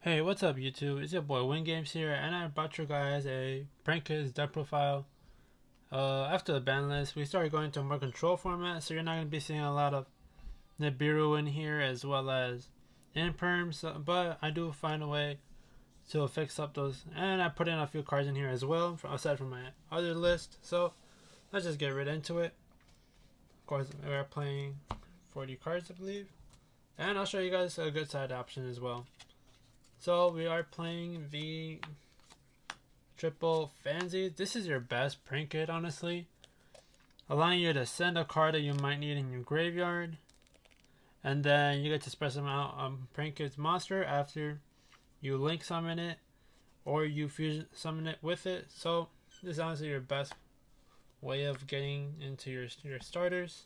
Hey, what's up YouTube? It's your boy Win Games here, and I brought you guys a prank kids deck profile. After the ban list, we started going to a more control format, so you're not going to be seeing a lot of Nibiru in here as well as Imperms, but I do find a way to fix up those, and I put in a few cards in here as well, aside from my other list, so let's just get right into it. Of course, we're playing 40 cards, I believe, and I'll show you guys a good side option as well. So we are playing the triple fancy. This is your best prank kit, honestly, allowing you to send a card that you might need in your graveyard, and then you get to spread them out on prank kit's monster after you link summon it or you fusion summon it with it. So this is honestly your best way of getting into your starters.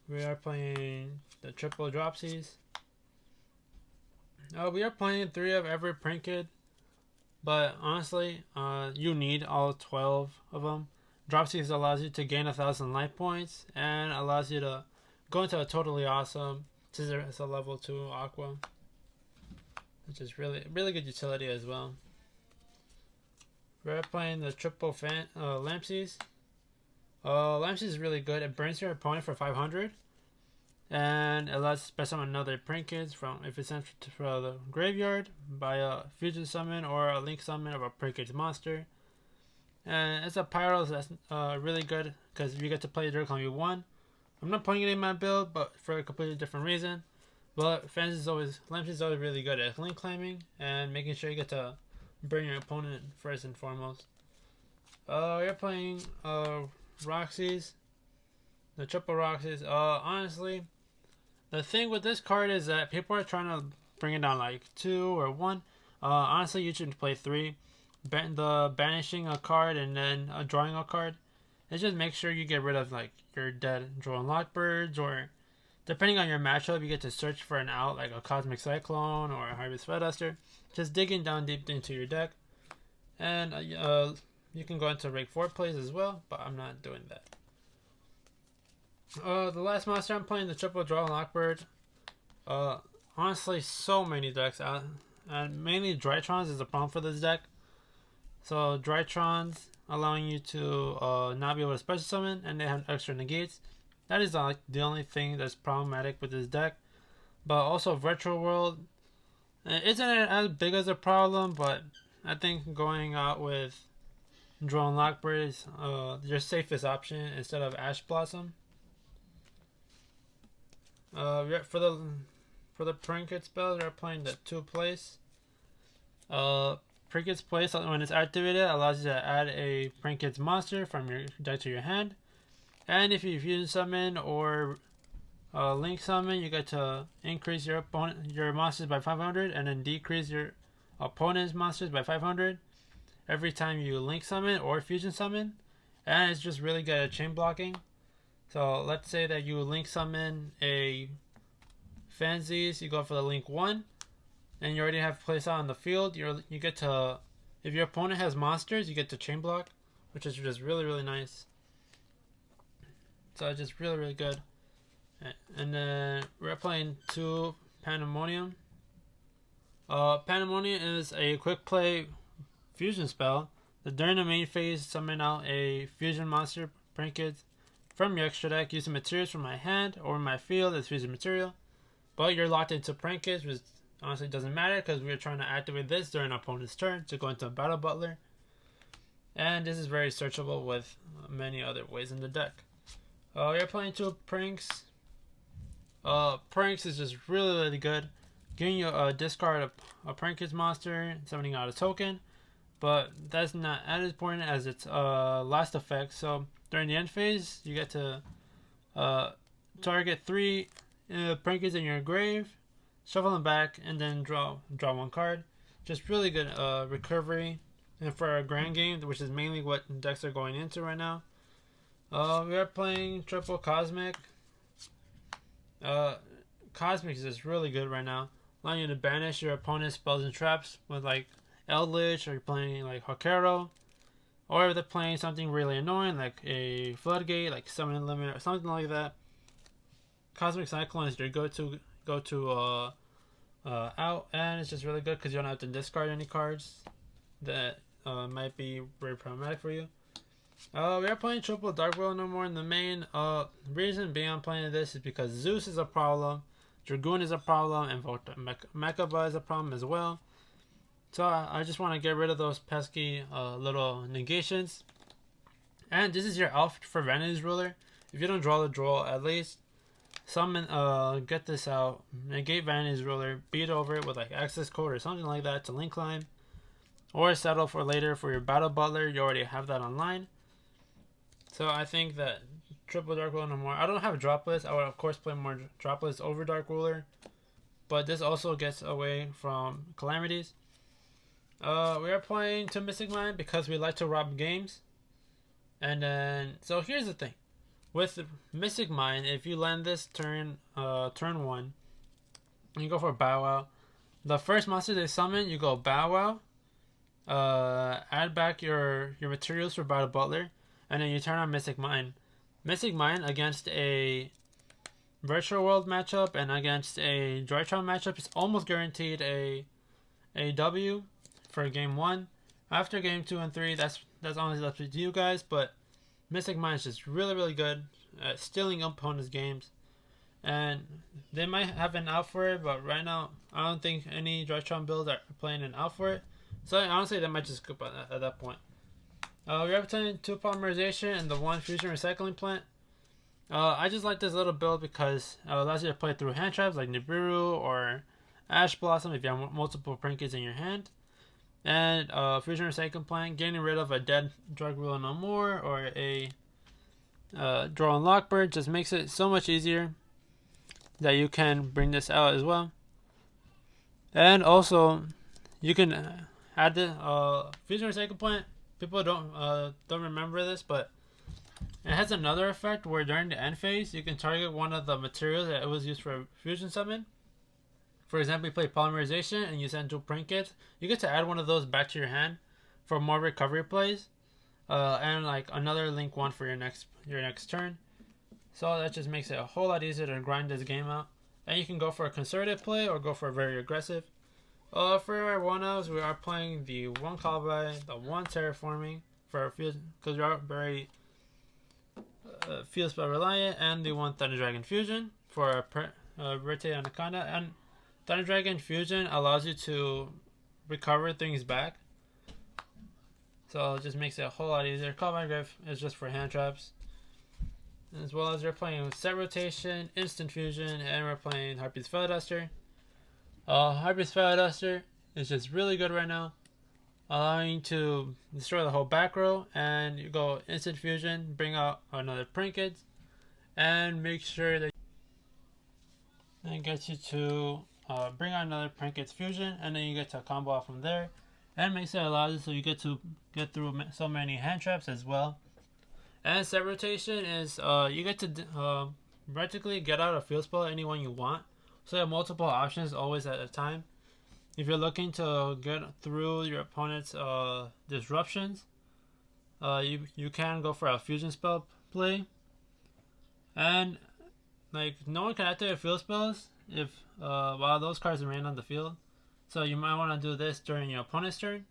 We are playing the triple dropsies. We are playing 3 of every prank kit, but honestly, you need all 12 of them. Dropsies allows you to gain 1,000 life points and allows you to go into a totally awesome Scissor as a level 2 Aqua, which is really good utility as well. We're playing the triple Lampsies. Lampsies is really good. It burns your opponent for 500 and it allows you to special another prank kids from if it's entered from the graveyard by a fusion summon or a link summon of a prank kids monster. And it's a pyro, so that's really good because you get to play Dirk on U1. I'm not putting it in my build, but for a completely different reason. But Lamps is always really good at link climbing and making sure you get to burn your opponent first and foremost. We're playing Roxy's, the triple Roxy's. Honestly, the thing with this card is that people are trying to bring it down like 2 or 1. Honestly, you should play 3. The banishing a card and then drawing a card. It just makes sure you get rid of like your dead draw unlock birds, or depending on your matchup, you get to search for an out like a Cosmic Cyclone or a Harvest Featherduster. Just digging down deep into your deck, and you can go into Rake 4 plays as well, but I'm not doing that. The last monster I'm playing, the triple draw unlock bird. Honestly, so many decks out, and mainly Drytrons is the problem for this deck. So Drytrons allowing you to not be able to special summon, and they have extra negates. That is like the only thing that's problematic with this deck. But also Virtual World isn't as big as a problem, but I think going out with Drone Lockbird is your safest option instead of Ash Blossom. For the Trinket spell, we're playing the 2 place. Trinket's place, when it's activated, allows you to add a Trinket's monster from your deck to your hand. And if you fusion summon or link summon, you get to increase your monsters by 500 and then decrease your opponent's monsters by 500 every time you link summon or fusion summon. And it's just really good at chain blocking. So let's say that you link summon a Fancies, you go for the link 1, and you already have place out on the field. You get to, if your opponent has monsters, you get to chain block, which is just really nice. So it's just really good. And then we're playing 2 Pandemonium. Pandemonium is a quick play fusion spell that during the main phase summon out a fusion monster trinket from your extra deck using materials from my hand or my field as fusion material. But you're locked into trinkets, which honestly doesn't matter because we're trying to activate this during our opponent's turn to go into a Battle Butler. And this is very searchable with many other ways in the deck. You're playing 2 Pranks. Pranks is just really good. Giving you a discard a Prankets monster, summoning out a token. But that's not as important as its last effect. So during the end phase, you get to target 3 Prankets in your grave, shuffle them back, and then draw 1 card. Just really good recovery. And for a grand game, which is mainly what decks are going into right now, we are playing triple Cosmic. Cosmic is just really good right now, allowing you to banish your opponent's spells and traps with like Eldritch, or you're playing like Hakero, or if they're playing something really annoying like a Floodgate, like Summon Limit or something like that. Cosmic Cyclone is your go-to out, and it's just really good because you don't have to discard any cards that might be very problematic for you. We are playing triple Dark Wheel no more in the main. Reason being I'm playing this is because Zeus is a problem, Dragoon is a problem, and Mechaba is a problem as well. So I just want to get rid of those pesky little negations. And this is your elf for Vanity's Ruler. If you don't draw the draw, at least summon, get this out, negate Vanity's Ruler, beat over it with like access code or something like that to link climb, or settle for later for your Battle Butler. You already have that online. So I think that triple Dark Ruler no more. I don't have a drop list. I would of course play more drop list over Dark Ruler, but this also gets away from calamities. We are playing to Mystic Mine because we like to rob games. And then, so here's the thing. With Mystic Mine, if you land this turn 1, and you go for Bow Wow, the first monster they summon, you go Bow Wow, add back your materials for Battle Butler, and then you turn on Mystic Mine. Mystic Mine against a Virtual World matchup and against a Joytron matchup is almost guaranteed a W for game 1. After game 2 and 3, that's honestly up to you guys, but Mystic Mine is just really good at stealing opponents' games. And they might have an out for it, but right now, I don't think any Joytron builds are playing an out for it. So honestly, they might just skip at that point. We're playing 2 Polymerization and the 1 Fusion Recycling Plant. I just like this little build because it allows you to play through hand traps like Nibiru or Ash Blossom if you have multiple trinkets in your hand. And Fusion Recycling Plant, getting rid of a dead Dark Ruler no more or a Draw Lockbird just makes it so much easier that you can bring this out as well. And also, you can add the Fusion Recycling Plant. People don't remember this, but it has another effect where during the end phase, you can target one of the materials that it was used for Fusion Summon. For example, you play Polymerization and you send 2 Trinkets. You get to add one of those back to your hand for more recovery plays, and like another link 1 for your next turn. So that just makes it a whole lot easier to grind this game out. And you can go for a conservative play or go for a very aggressive. For our 1-outs, we are playing the 1 Calibi, the 1 Terraforming for our field because we are very field spell reliant, and the 1 Thunder Dragon Fusion for our Rotate Anaconda. And Thunder Dragon Fusion allows you to recover things back, so it just makes it a whole lot easier. Calibi Grave is just for hand traps, as well as we're playing with Set Rotation, Instant Fusion, and we're playing Harpy's Feather Duster. Harpy's Feather Duster is just really good right now, allowing you to destroy the whole back row, and you go Instant Fusion, bring out another Trinkets, and make sure that it gets you to bring out another Trinkets Fusion, and then you get to combo out from there, and makes it allows you so you get to get through so many hand traps as well. And Set Rotation is you get to practically get out a field spell anyone you want, so you have multiple options always at a time. If you're looking to get through your opponent's disruptions, you can go for a fusion spell play, and like no one can activate field spells if while those cards remain on the field. So you might want to do this during your opponent's turn,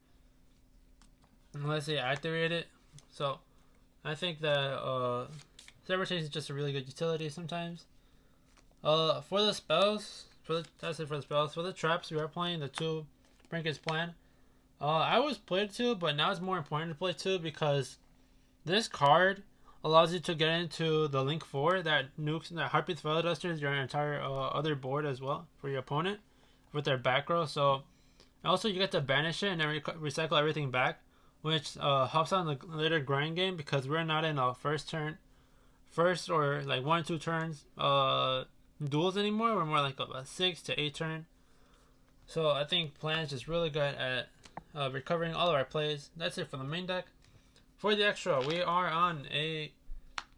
unless they activate it. So I think that Set Rotation is just a really good utility sometimes. For the spells, that's it for the spells. For the traps, we are playing the 2 Trinkets Plan. I always played 2, but now it's more important to play 2 because this card allows you to get into the Link 4 that nukes that Harpy's Feather Dusters your entire other board as well for your opponent with their back row. So also you get to banish it and then recycle everything back, which helps out in the later grind game because we're not in a first or like 1 or 2 turns duels anymore. We're more like a 6 to 8 turn. So I think Plan is just really good at recovering all of our plays. That's it for the main deck. For the extra, we are on a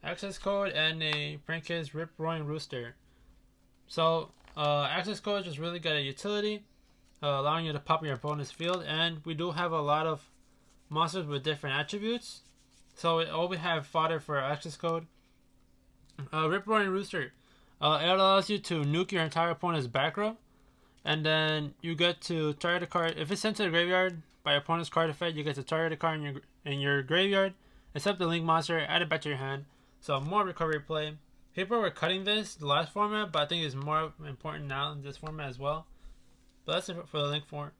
access code and a Prinkets Rip Roaring Rooster. So access code is just really good at utility, allowing you to pop your opponent's field, and we do have a lot of monsters with different attributes. So all we have fodder for access code. Rip Roaring Rooster. It allows you to nuke your entire opponent's back row. And then you get to target a card. If it's sent to the graveyard by your opponent's card effect, you get to target a card in your graveyard, except the link monster, add it back to your hand. So more recovery play. People were cutting this the last format, but I think it's more important now in this format as well. But that's it for the link 4.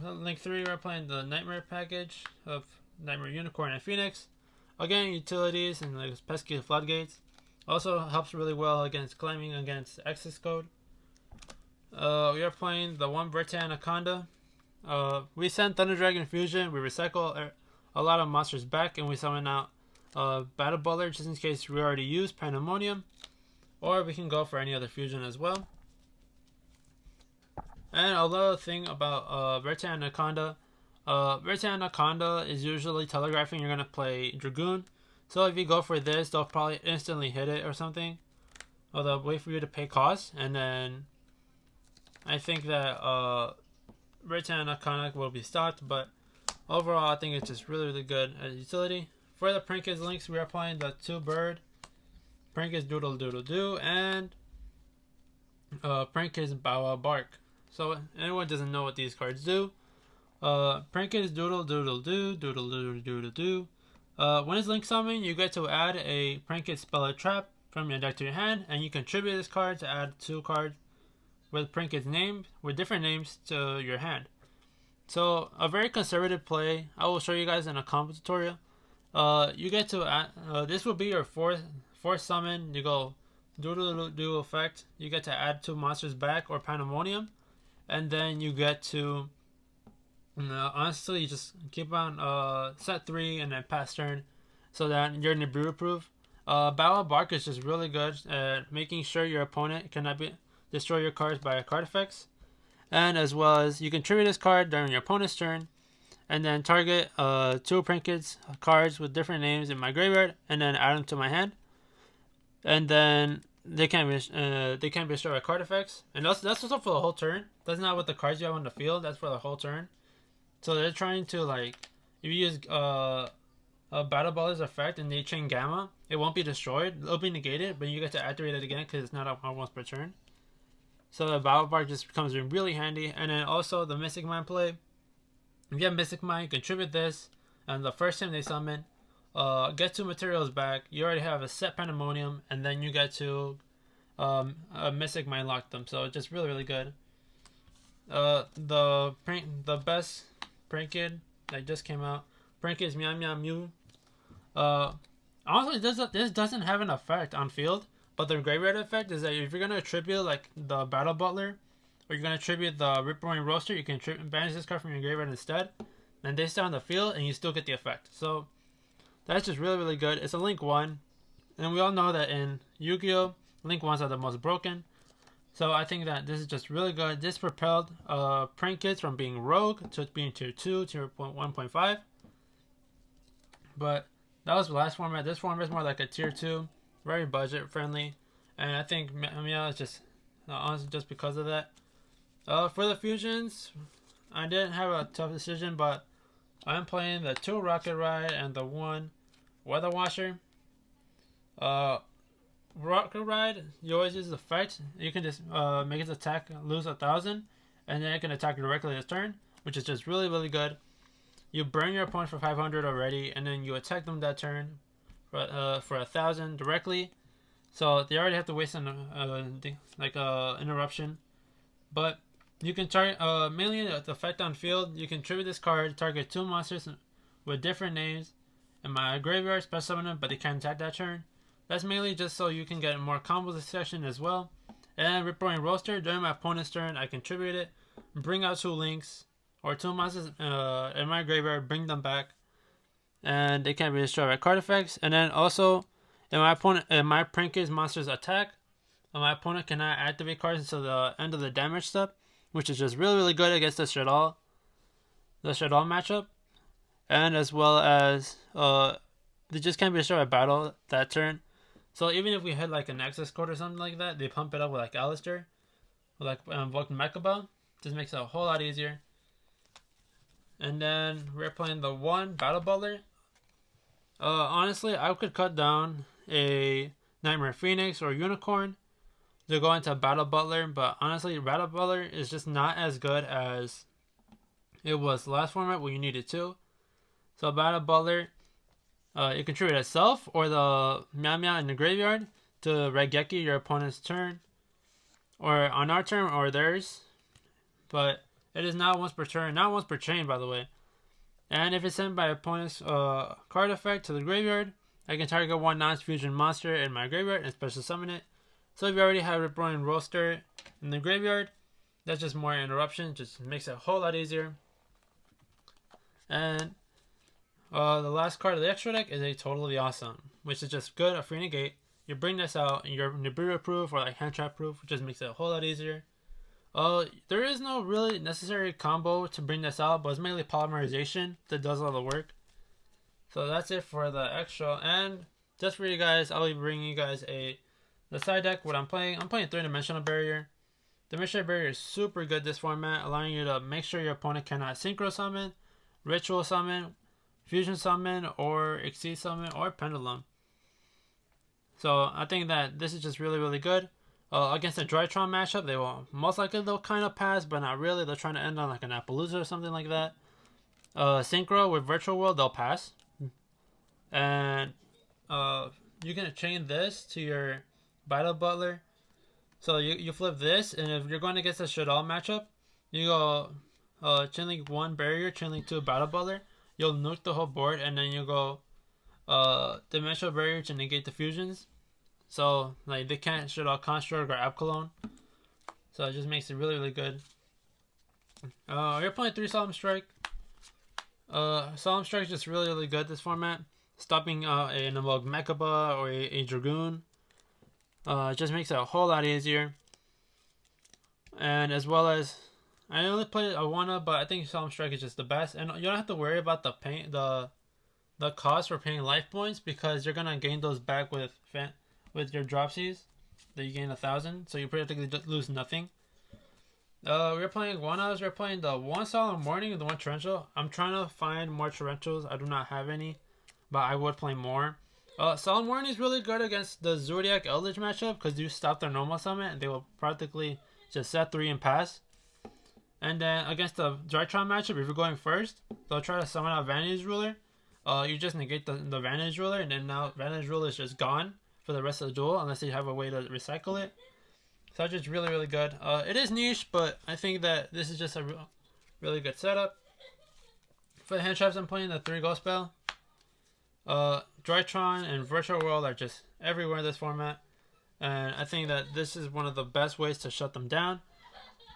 Link 3, we're playing the Nightmare package of Nightmare Unicorn and Phoenix. Again, utilities and like pesky floodgates. Also helps really well against claiming against access code. We are playing the 1 Verta Anaconda. We send Thunder Dragon Fusion. We recycle a lot of monsters back, and we summon out Battle Butler just in case we already used Pandemonium, or we can go for any other fusion as well. And another thing about Verta Anaconda, Verta Anaconda is usually telegraphing you're gonna play Dragoon. So if you go for this, they'll probably instantly hit it or something. Or they'll wait for you to pay cost, and then I think that Verta Anaconda will be stocked, but overall I think it's just really good as utility. For the Prinkets links, we are playing the 2 Bird, Prinkets Doodle Doodle Doo, and Prinkets Bow Wow Bark. So anyone doesn't know what these cards do. Prinkets Doodle Doodle Doo, Doodle Doodle Doodle Doo. When it's link summoned, you get to add a Prinkets Spell or Trap from your deck to your hand, and you contribute this card to add 2 cards with Prinkets named with different names to your hand. So a very conservative play. I will show you guys in a combo tutorial. You get to add, this will be your fourth summon. You go Doodle Doo effect. You get to add 2 monsters back or Pandemonium, and then you get to honestly you just keep on set 3 and then pass turn, so that you're Nibiru proof. Bow Bark is just really good at making sure your opponent cannot destroy your cards by card effects, and as well as you can tribute this card during your opponent's turn, and then target 2 Prinkets cards with different names in my graveyard, and then add them to my hand, and then they can't be destroyed by card effects, and that's also for the whole turn. That's not with the cards you have on the field. That's for the whole turn. So they're trying to, like, if you use a Battle Baller's effect and they chain Gamma, it won't be destroyed. It'll be negated, but you get to activate it again because it's not on once per turn. So the Battle Bark just comes in really handy. And then also the Mystic Mind play. If you have Mystic Mind, contribute this, and the first time they summon, get 2 materials back. You already have a set Pandemonium, and then you get to Mystic Mind lock them. So it's just really good. The best Prinket that just came out, Prinket is Meow Meow Mew. Honestly, this doesn't have an effect on field, but the graveyard effect is that if you're gonna attribute like the Battle Butler, or you're gonna attribute the Rip-Roaring Roaster, you can banish this card from your graveyard instead, and they stay on the field, and you still get the effect. So that's just really good. It's a Link 1, and we all know that in Yu-Gi-Oh, Link 1s are the most broken. So I think that this is just really good. This propelled Prinkets from being Rogue to being Tier 2, Tier 1.5. But that was the last format. This format is more like a Tier 2, very budget friendly. And I think Meow is just, honestly, just because of that. For the fusions, I didn't have a tough decision, but I'm playing the 2 Rocket Ride and the 1 Weather Washer. Rocket Ride, you always use the effect. You can just make its attack lose 1,000, and then it can attack directly this turn, which is just really good. You burn your opponent for 500 already, and then you attack them that turn for 1,000 directly. So they already have to waste an interruption. But you can target mainly the effect on field. You can tribute this card, target 2 monsters with different names in my graveyard, special summon them, but they can't attack that turn. That's mainly just so you can get more combos this session as well. And Rip-Roaring Roaster, during my opponent's turn, I contribute it, bring out 2 links, or 2 monsters in my graveyard, bring them back, and they can't be destroyed by card effects. And then also, in my Prinkets monster's attack, my opponent cannot activate cards until the end of the damage step, which is just really good against the Shaddoll matchup. And as well as, they just can't be destroyed by battle that turn. So even if we hit like an access code or something like that, they pump it up with like Alistair, or like Vulcan Mechaba. Just makes it a whole lot easier. And then we're playing the 1 Battle Butler. Honestly, I could cut down a Nightmare Phoenix or Unicorn, to go into Battle Butler, but honestly, Battle Butler is just not as good as it was last format where you needed two. So Battle Butler, it can trigger itself or the Meow Meow in the graveyard to Raigeki your opponent's turn, or on our turn or theirs. But it is not once per turn, not once per chain, by the way. And if it's sent by opponent's card effect to the graveyard, I can target one non-fusion monster in my graveyard and special summon it. So if you already have Rip Roaring Roaster in the graveyard, that's just more interruption, just makes it a whole lot easier. And the last card of the extra deck is a Totally Awesome, which is just good, a free negate. You bring this out and you're Nibiru proof or like hand trap proof, which just makes it a whole lot easier. There is no really necessary combo to bring this out, but it's mainly polymerization that does all the work. So that's it for the extra. And just for you guys, I'll be bringing you guys the side deck. What I'm playing 3-dimensional barrier. Dimensional barrier is super good this format, allowing you to make sure your opponent cannot synchro summon, ritual summon, fusion summon, or exceed summon, or pendulum. So I think that this is just really, really good. Against the Drytron matchup, they will most likely they'll kind of pass, but not really. They're trying to end on like an Appaloosa or something like that. Synchro with Virtual World, they'll pass. And you can chain this to your Battle Butler. So you flip this, and if you're going against a Shadal matchup, you go Chain Link 1 Barrier, Chain Link 2 Battle Butler. You'll nuke the whole board, and then you go Dimensional Barrier to negate the fusions. So like they can't Shadal Construct or Abcalone. So it just makes it really, really good. You're playing 3 Solemn Strike. Solemn Strike is just really, really good this format. Stopping a Namog Mechaba or a Dragoon. It just makes it a whole lot easier. And as well as, I only played Awana, but I think Solemn Strike is just the best. And you don't have to worry about the cost for paying life points, because you're gonna gain those back with your dropsies that you gain 1,000. So you practically lose nothing. We're playing Awanas. We're playing the 1 Solemn Warning and the 1 Torrential. I'm trying to find more Torrentials. I do not have any, but I would play more. Solemn Warning is really good against the Zodiac Eldritch matchup, because you stop their normal summon and they will practically just set 3 and pass. And then against the Drytron matchup, if you're going first, they'll try to summon out Vantage Ruler. You just negate the Vantage Ruler, and then now Vantage Ruler is just gone for the rest of the duel, unless you have a way to recycle it. So it's just really, really good. It is niche, but I think that this is just a really good setup. For the hand traps, I'm playing the 3 Ghost Spell. Drytron and Virtual World are just everywhere in this format, and I think that this is one of the best ways to shut them down.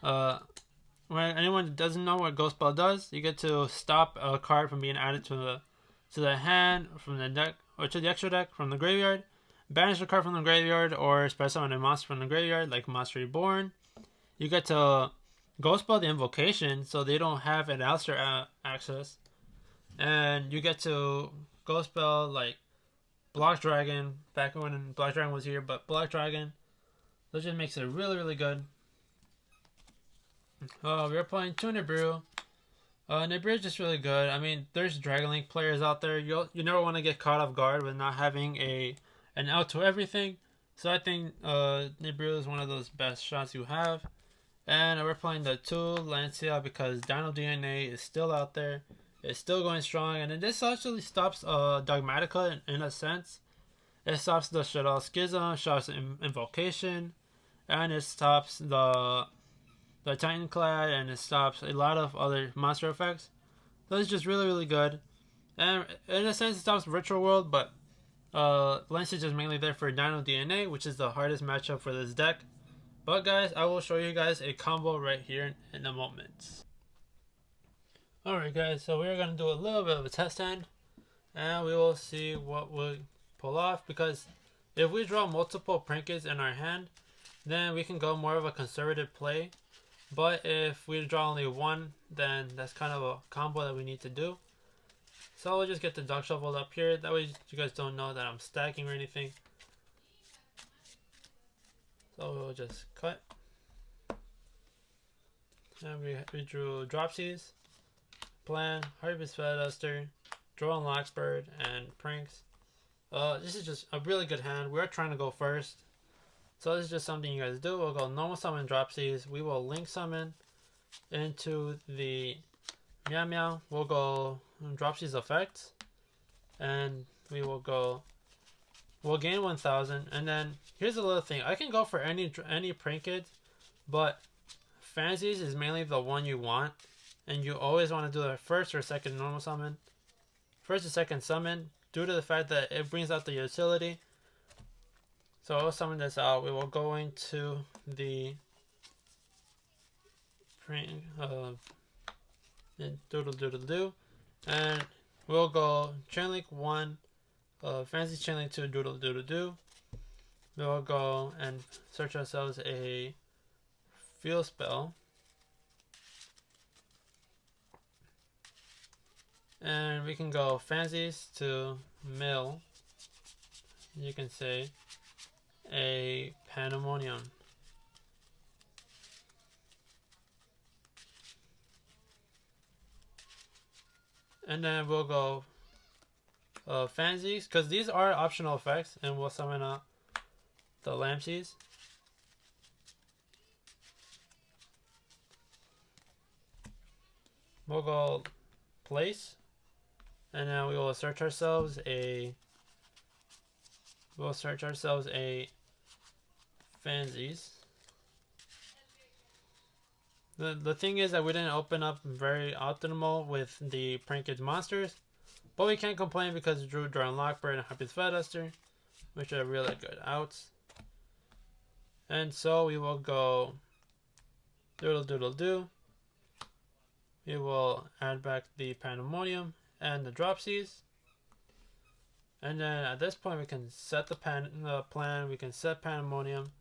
When anyone doesn't know what Ghost Spell does, you get to stop a card from being added to the hand from the deck, or to the extra deck from the graveyard. Banish a card from the graveyard, or special summon a monster from the graveyard, like Monster Reborn. You get to Ghost Spell the invocation, so they don't have an Alistair access, and you get to Ghost Spell like Block Dragon, back when Block Dragon was here, but Block Dragon. So it just makes it really, really good. We're playing 2 Nibiru. Nibiru is just really good. I mean, there's Dragon Link players out there. You never want to get caught off guard with not having an out to everything. So I think Nibiru is one of those best shots you have. And we're playing the 2 Lancia, because Dino DNA is still out there. It's still going strong, and this actually stops Dogmatica in a sense. It stops the Shadal Schism, stops Invocation, and it stops the Titanclad, and it stops a lot of other monster effects. So it's just really, really good. And in a sense, it stops Virtual World, but Lens is just mainly there for Dino DNA, which is the hardest matchup for this deck. But guys, I will show you guys a combo right here in a moment. Alright guys, so we're going to do a little bit of a test hand, and we will see what we pull off, because if we draw multiple Prinkets in our hand, then we can go more of a conservative play. But if we draw only one, then that's kind of a combo that we need to do. So we'll just get the Duck Shuffled up here, that way you guys don't know that I'm stacking or anything. So we'll just cut. And we drew Dropsies, Plan, Harvest Featherduster, Draw and Loxbird, and Pranks. This is just a really good hand. We're trying to go first. So this is just something you guys do. We'll go normal summon Dropsies. We will link summon into the Meow Meow. We'll go Dropsies effect, and we will go. We'll gain 1,000, and then here's a little thing. I can go for any Prinkids, but Fancies is mainly the one you want, and you always want to do the first or second normal summon, first or second summon, due to the fact that it brings out the utility. So I'll summon this out. We will go into the doodle, and we'll go Chain Link 1, Fancy Chain Link 2, doodle. We'll go and search ourselves a field spell, and we can go Fancies to mill. You can say a Pandemonium. And then we'll go Fancies, because these are optional effects, and we'll summon out the Lampsies. We'll go place, and then we will search ourselves a Fancies. The thing is that we didn't open up very optimal with the Prankids monsters, but we can't complain because we drew Drawn Lockbird and Happy's Flatduster, which are really good outs. And so we will go doodle. We will add back the Pandemonium and the Dropsies. And then at this point we can set the plan, we can set Pandemonium.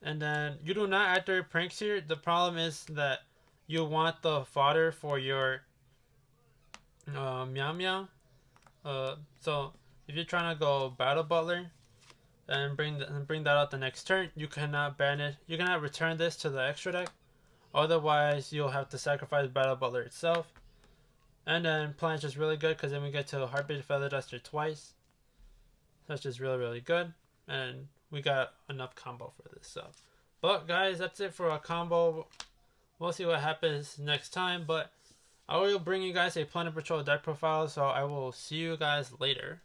And then you do not activate pranks here. The problem is that you want the fodder for your Meow Meow. So if you're trying to go Battle Butler and bring that out the next turn, you cannot ban it. You cannot return this to the extra deck. Otherwise, you'll have to sacrifice Battle Butler itself. And then plan is just really good because then we get to Heartbeat Featherduster twice. That's just really good. And we got enough combo for this. So, but guys, that's it for a combo. We'll see what happens next time. But I will bring you guys a Planet Patrol deck profile. So I will see you guys later.